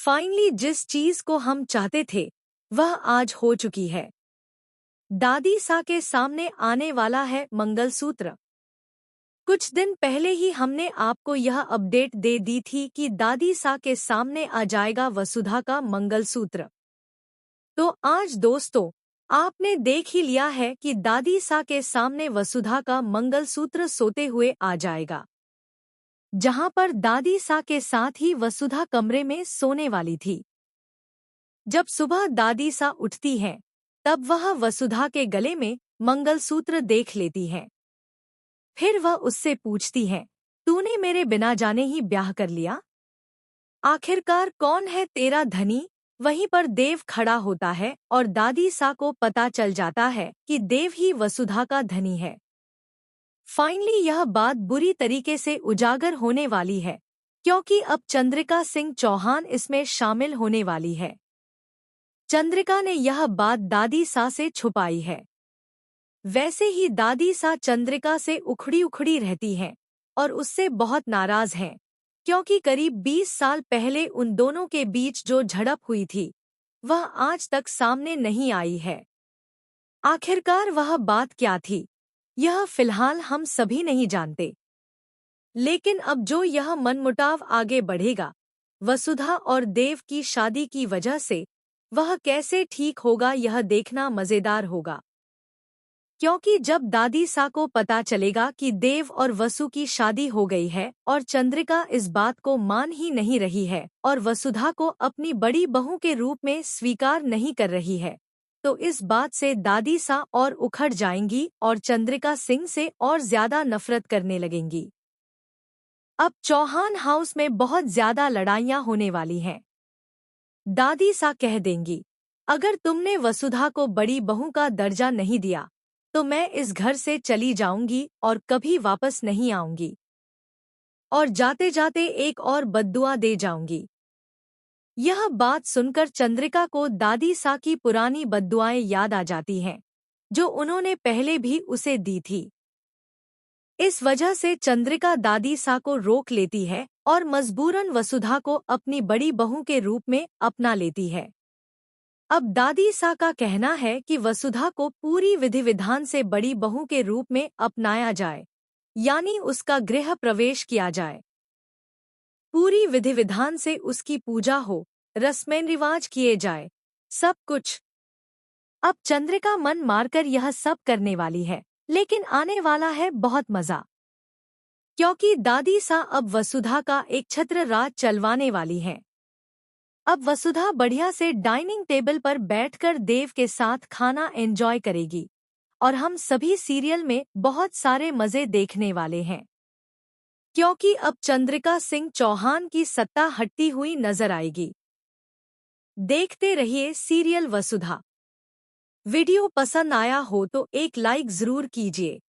Finally जिस चीज को हम चाहते थे वह आज हो चुकी है। दादी सा के सामने आने वाला है मंगलसूत्र। कुछ दिन पहले ही हमने आपको यह अपडेट दे दी थी कि दादी सा के सामने आ जाएगा वसुधा का मंगलसूत्र। तो आज दोस्तों आपने देख ही लिया है कि दादी सा के सामने वसुधा का मंगलसूत्र सोते हुए आ जाएगा। जहां पर दादी सा के साथ ही वसुधा कमरे में सोने वाली थी। जब सुबह दादी सा उठती है तब वह वसुधा के गले में मंगलसूत्र देख लेती है। फिर वह उससे पूछती है, तूने मेरे बिना जाने ही ब्याह कर लिया? आखिरकार कौन है तेरा धनी? वहीं पर देव खड़ा होता है और दादी सा को पता चल जाता है कि देव ही वसुधा का धनी है। फाइनली यह बात बुरी तरीके से उजागर होने वाली है, क्योंकि अब चंद्रिका सिंह चौहान इसमें शामिल होने वाली है। चंद्रिका ने यह बात दादी सा से छुपाई है। वैसे ही दादी सा चंद्रिका से उखड़ी उखड़ी रहती हैं और उससे बहुत नाराज हैं, क्योंकि करीब 20 साल पहले उन दोनों के बीच जो झड़प हुई थी वह आज तक सामने नहीं आई है। आखिरकार वह बात क्या थी यह फिलहाल हम सभी नहीं जानते। लेकिन अब जो यह मनमुटाव आगे बढ़ेगा वसुधा और देव की शादी की वजह से, वह कैसे ठीक होगा यह देखना मजेदार होगा। क्योंकि जब दादी सा को पता चलेगा कि देव और वसु की शादी हो गई है और चंद्रिका इस बात को मान ही नहीं रही है और वसुधा को अपनी बड़ी बहू के रूप में स्वीकार नहीं कर रही है, तो इस बात से दादी सा और उखड़ जाएंगी और चंद्रिका सिंह से और ज्यादा नफरत करने लगेंगी। अब चौहान हाउस में बहुत ज्यादा लड़ाइयाँ होने वाली हैं। दादी सा कह देंगी, अगर तुमने वसुधा को बड़ी बहू का दर्जा नहीं दिया तो मैं इस घर से चली जाऊंगी और कभी वापस नहीं आऊंगी, और जाते जाते एक और बद्दुआ दे जाऊंगी। यह बात सुनकर चंद्रिका को दादी सा की पुरानी बद्दुआएं याद आ जाती हैं, जो उन्होंने पहले भी उसे दी थी। इस वजह से चंद्रिका दादी सा को रोक लेती है और मजबूरन वसुधा को अपनी बड़ी बहू के रूप में अपना लेती है। अब दादी सा का कहना है कि वसुधा को पूरी विधि विधान से बड़ी बहू के रूप में अपनाया जाए, यानी उसका गृह प्रवेश किया जाए। पूरी विधि विधान से उसकी पूजा हो, रस्में रिवाज किए जाए, सब कुछ। अब चंद्रिका मन मारकर यह सब करने वाली है, लेकिन आने वाला है बहुत मजा, क्योंकि दादी सा अब वसुधा का एक छत्र राज चलवाने वाली है। अब वसुधा बढ़िया से डाइनिंग टेबल पर बैठकर देव के साथ खाना एंजॉय करेगी और हम सभी सीरियल में बहुत सारे मजे देखने वाले हैं, क्योंकि अब चंद्रिका सिंह चौहान की सत्ता हटती हुई नजर आएगी। देखते रहिए सीरियल वसुधा। वीडियो पसंद आया हो तो एक लाइक जरूर कीजिए।